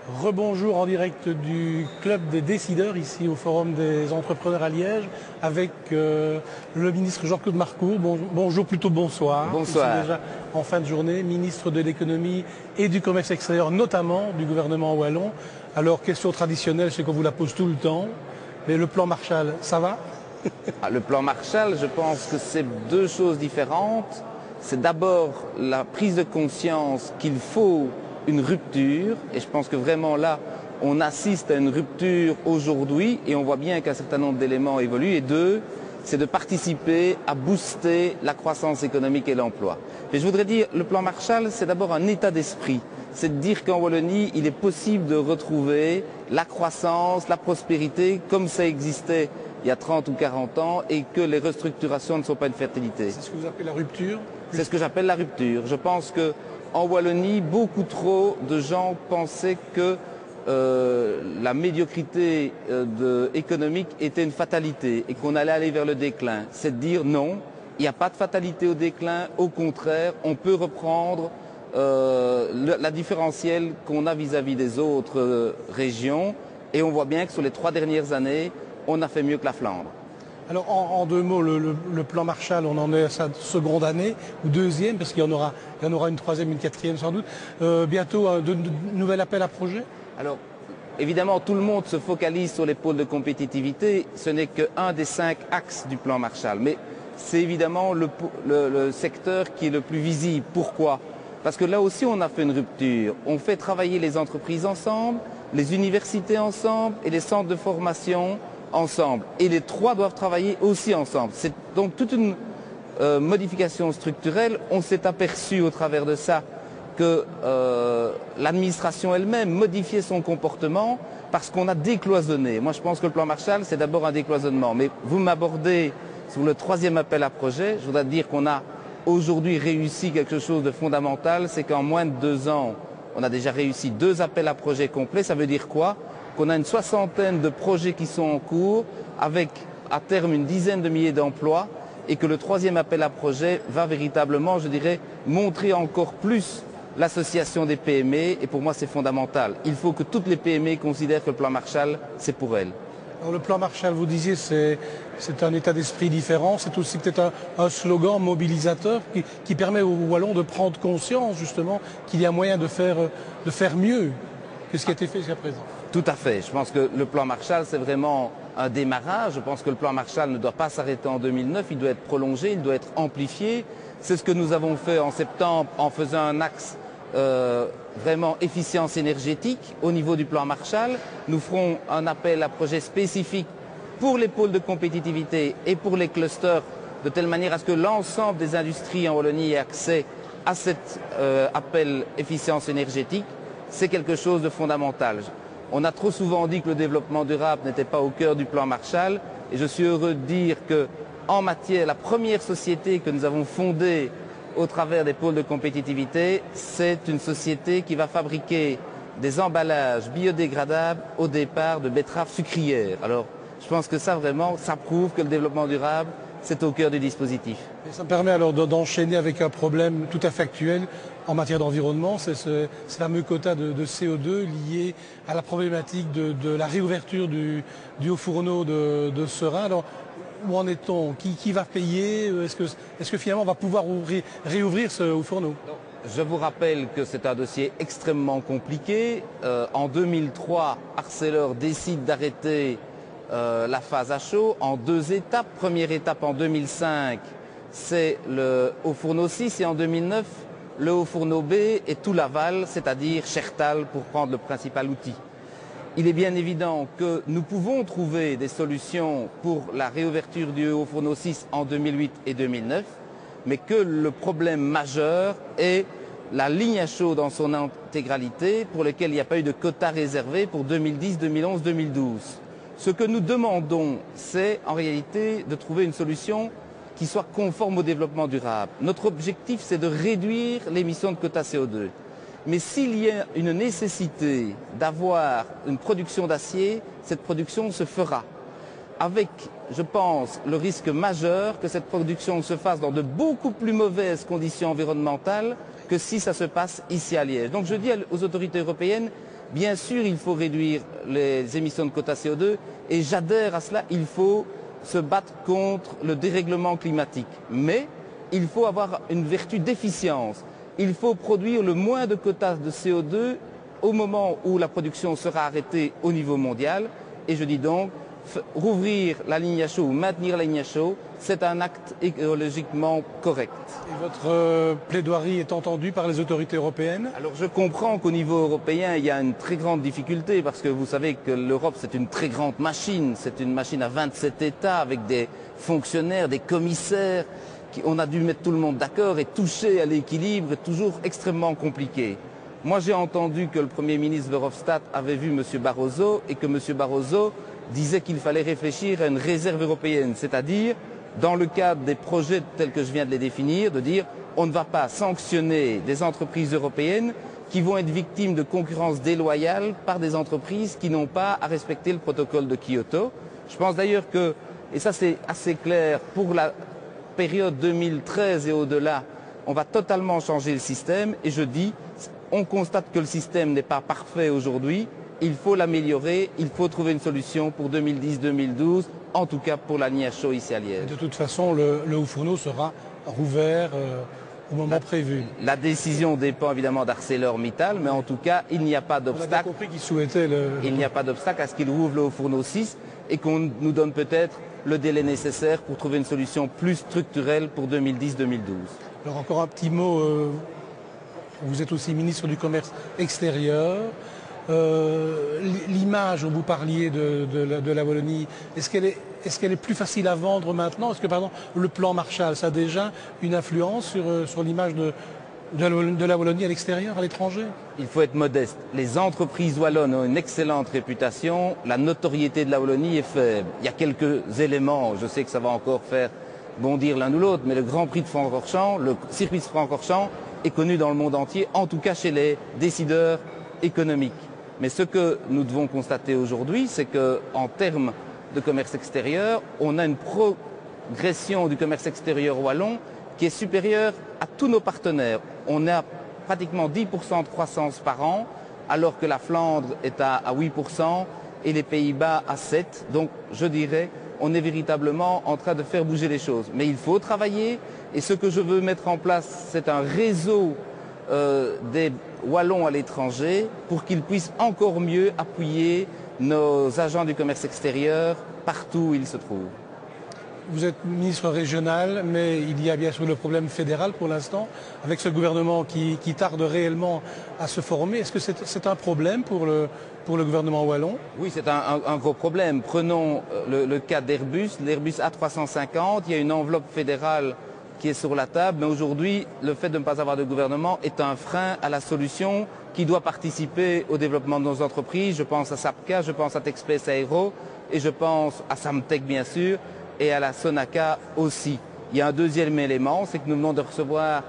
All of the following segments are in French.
Rebonjour en direct du club des décideurs ici au Forum des entrepreneurs à Liège avec le ministre Jean-Claude Marcourt. Bonjour, plutôt bonsoir. Bonsoir. Nous sommes déjà en fin de journée, ministre de l'économie et du commerce extérieur, notamment du gouvernement wallon. Alors, question traditionnelle, je sais qu'on vous la pose tout le temps, mais le plan Marshall, ça va? Le plan Marshall, je pense que c'est deux choses différentes. C'est d'abord la prise de conscience qu'il faut une rupture, et je pense que vraiment là, on assiste à une rupture aujourd'hui, et on voit bien qu'un certain nombre d'éléments évoluent. Et deux, c'est de participer à booster la croissance économique et l'emploi. Et je voudrais dire, le plan Marshall, c'est d'abord un état d'esprit. C'est de dire qu'en Wallonie, il est possible de retrouver la croissance, la prospérité, comme ça existait il y a 30 ou 40 ans, et que les restructurations ne sont pas une fatalité. C'est ce que vous appelez la rupture? C'est ce que j'appelle la rupture. Je pense qu'en Wallonie, beaucoup trop de gens pensaient que la médiocrité économique était une fatalité et qu'on allait aller vers le déclin. C'est de dire non, il n'y a pas de fatalité au déclin, au contraire, on peut reprendre la différentielle qu'on a vis-à-vis des autres régions, et on voit bien que sur les 3 dernières années, on a fait mieux que la Flandre. Alors en deux mots, le plan Marshall, on en est à sa seconde année, ou deuxième, parce qu'il y en aura une troisième, une quatrième sans doute. Bientôt de nouvel appel à projet? Alors, évidemment, tout le monde se focalise sur les pôles de compétitivité. Ce n'est qu'un des 5 axes du plan Marshall. Mais c'est évidemment le secteur qui est le plus visible. Pourquoi? Parce que là aussi, on a fait une rupture. On fait travailler les entreprises ensemble, les universités ensemble et les centres de formation ensemble. Et les 3 doivent travailler aussi ensemble. C'est donc toute une modification structurelle. On s'est aperçu au travers de ça que l'administration elle-même modifiait son comportement parce qu'on a décloisonné. Moi, je pense que le plan Marshall, c'est d'abord un décloisonnement. Mais vous m'abordez sur le 3e appel à projet. Je voudrais dire qu'on a aujourd'hui réussi quelque chose de fondamental. C'est qu'en moins de 2 ans, on a déjà réussi 2 appels à projet complets. Ça veut dire quoi? Qu'on a une 60aine de projets qui sont en cours, avec à terme une dizaine de milliers d'emplois, et que le 3e appel à projet va véritablement, je dirais, montrer encore plus l'association des PME, et pour moi c'est fondamental. Il faut que toutes les PME considèrent que le plan Marshall, c'est pour elles. Alors le plan Marshall, vous disiez, c'est un état d'esprit différent, c'est aussi peut-être un slogan mobilisateur qui permet aux Wallons de prendre conscience justement qu'il y a moyen de faire mieux que ce qui a été fait jusqu'à présent. Tout à fait. Je pense que le plan Marshall, c'est vraiment un démarrage. Je pense que le plan Marshall ne doit pas s'arrêter en 2009, il doit être prolongé, il doit être amplifié. C'est ce que nous avons fait en septembre en faisant un axe vraiment efficience énergétique au niveau du plan Marshall. Nous ferons un appel à projet spécifique pour les pôles de compétitivité et pour les clusters, de telle manière à ce que l'ensemble des industries en Wallonie ait accès à cet appel efficience énergétique. C'est quelque chose de fondamental. On a trop souvent dit que le développement durable n'était pas au cœur du plan Marshall, et je suis heureux de dire que, en matière, la première société que nous avons fondée au travers des pôles de compétitivité, c'est une société qui va fabriquer des emballages biodégradables au départ de betteraves sucrières. Alors, je pense que ça vraiment, ça prouve que le développement durable, c'est au cœur du dispositif. Et ça me permet alors d'enchaîner avec un problème tout à fait actuel en matière d'environnement, c'est ce fameux quota de CO2 lié à la problématique de la réouverture du haut fourneau de Seraing. Alors, où en est-on? Qui va payer? Est-ce que finalement on va pouvoir réouvrir ce haut fourneau? Je vous rappelle que c'est un dossier extrêmement compliqué. En 2003, Arcelor décide d'arrêter la phase à chaud en 2 étapes. Première étape en 2005, c'est le haut fourneau 6, et en 2009, le haut fourneau B et tout l'aval, c'est-à-dire Chertal pour prendre le principal outil. Il est bien évident que nous pouvons trouver des solutions pour la réouverture du haut fourneau 6 en 2008 et 2009, mais que le problème majeur est la ligne à chaud dans son intégralité, pour lequel il n'y a pas eu de quota réservé pour 2010, 2011, 2012. Ce que nous demandons, c'est en réalité de trouver une solution qui soit conforme au développement durable. Notre objectif, c'est de réduire l'émission de quotas CO2. Mais s'il y a une nécessité d'avoir une production d'acier, cette production se fera. Avec, je pense, le risque majeur que cette production se fasse dans de beaucoup plus mauvaises conditions environnementales que si ça se passe ici à Liège. Donc je dis aux autorités européennes, Bien sûr, il faut réduire les émissions de quotas CO2 et j'adhère à cela, il faut se battre contre le dérèglement climatique. Mais il faut avoir une vertu d'efficience. Il faut produire le moins de quotas de CO2 au moment où la production sera arrêtée au niveau mondial. Et je dis donc, rouvrir la ligne à chaud ou maintenir la ligne à chaud, c'est un acte écologiquement correct. Et votre plaidoirie est entendue par les autorités européennes? Alors je comprends qu'au niveau européen, il y a une très grande difficulté parce que vous savez que l'Europe, c'est une très grande machine. C'est une machine à 27 États avec des fonctionnaires, des commissaires. On a dû mettre tout le monde d'accord et toucher à l'équilibre est toujours extrêmement compliqué. Moi, j'ai entendu que le Premier ministre Verhofstadt avait vu M. Barroso et que M. Barroso disait qu'il fallait réfléchir à une réserve européenne, c'est-à-dire, dans le cadre des projets tels que je viens de les définir, de dire on ne va pas sanctionner des entreprises européennes qui vont être victimes de concurrence déloyale par des entreprises qui n'ont pas à respecter le protocole de Kyoto. Je pense d'ailleurs que, et ça c'est assez clair, pour la période 2013 et au-delà, on va totalement changer le système et je dis, on constate que le système n'est pas parfait aujourd'hui, il faut l'améliorer, il faut trouver une solution pour 2010-2012, en tout cas pour la ligne à chaud ici à Liège. De toute façon, le haut-fourneau sera rouvert au moment prévu. La décision dépend évidemment d'ArcelorMittal, mais en tout cas, il n'y a pas d'obstacle. On a bien compris qu'ils souhaitaient Il n'y a pas d'obstacle à ce qu'il rouvre le haut-fourneau 6 et qu'on nous donne peut-être le délai nécessaire pour trouver une solution plus structurelle pour 2010-2012. Alors encore un petit mot, vous êtes aussi ministre du Commerce extérieur. L'image dont vous parliez de la Wallonie, est-ce qu'elle est plus facile à vendre maintenant? Est-ce que par exemple le plan Marshall, ça a déjà une influence sur l'image de la Wallonie à l'extérieur, à l'étranger? Il faut être modeste. Les entreprises wallonnes ont une excellente réputation. La notoriété de la Wallonie est faible. Il y a quelques éléments, je sais que ça va encore faire bondir l'un ou l'autre, mais le Grand Prix de Francorchamps, le circuit de Francorchamps est connu dans le monde entier, en tout cas chez les décideurs économiques. Mais ce que nous devons constater aujourd'hui, c'est qu'en termes de commerce extérieur, on a une progression du commerce extérieur wallon qui est supérieure à tous nos partenaires. On a pratiquement 10% de croissance par an, alors que la Flandre est à 8% et les Pays-Bas à 7%. Donc je dirais, on est véritablement en train de faire bouger les choses. Mais il faut travailler et ce que je veux mettre en place, c'est un réseau des Wallons à l'étranger pour qu'ils puissent encore mieux appuyer nos agents du commerce extérieur partout où ils se trouvent. Vous êtes ministre régional, mais il y a bien sûr le problème fédéral pour l'instant, avec ce gouvernement qui tarde réellement à se former. Est-ce que c'est un problème pour le gouvernement wallon? Oui, c'est un gros problème. Prenons le cas d'Airbus, l'Airbus A350, il y a une enveloppe fédérale qui est sur la table, mais aujourd'hui, le fait de ne pas avoir de gouvernement est un frein à la solution qui doit participer au développement de nos entreprises. Je pense à SAPCA, je pense à Texpace Aero et je pense à Samtec bien sûr et à la Sonaca aussi. Il y a un deuxième élément, c'est que nous venons de recevoir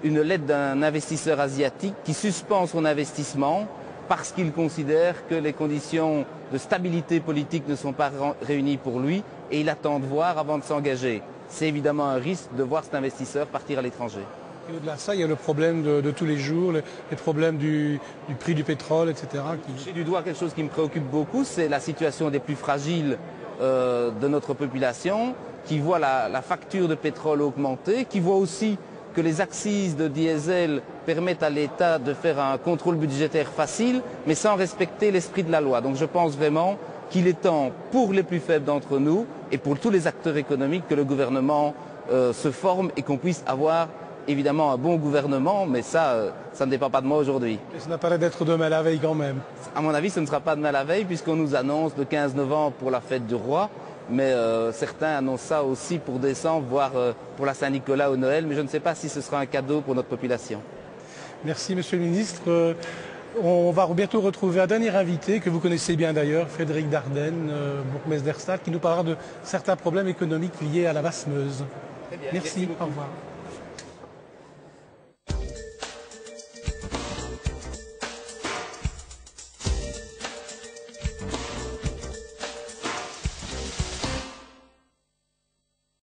une lettre d'un investisseur asiatique qui suspend son investissement parce qu'il considère que les conditions de stabilité politique ne sont pas réunies pour lui et il attend de voir avant de s'engager. C'est évidemment un risque de voir cet investisseur partir à l'étranger. Et au-delà de ça, il y a le problème de tous les jours, les problèmes du prix du pétrole, etc. J'ai du doigt quelque chose qui me préoccupe beaucoup, c'est la situation des plus fragiles de notre population, qui voit la facture de pétrole augmenter, qui voit aussi que les accises de diesel permettent à l'État de faire un contrôle budgétaire facile, mais sans respecter l'esprit de la loi. Donc je pense vraiment qu'il est temps pour les plus faibles d'entre nous et pour tous les acteurs économiques que le gouvernement se forme et qu'on puisse avoir évidemment un bon gouvernement, mais ça ne dépend pas de moi aujourd'hui. Ça n'a pas l'air d'être demain la veille quand même. À mon avis, ce ne sera pas demain la veille puisqu'on nous annonce le 15 novembre pour la fête du roi, mais certains annoncent ça aussi pour décembre, voire pour la Saint-Nicolas ou Noël, mais je ne sais pas si ce sera un cadeau pour notre population. Merci Monsieur le Ministre. On va bientôt retrouver un dernier invité que vous connaissez bien d'ailleurs, Frédéric Dardenne, bourgmestre d'Erstadt, qui nous parlera de certains problèmes économiques liés à la Basse-Meuse. Merci, au revoir.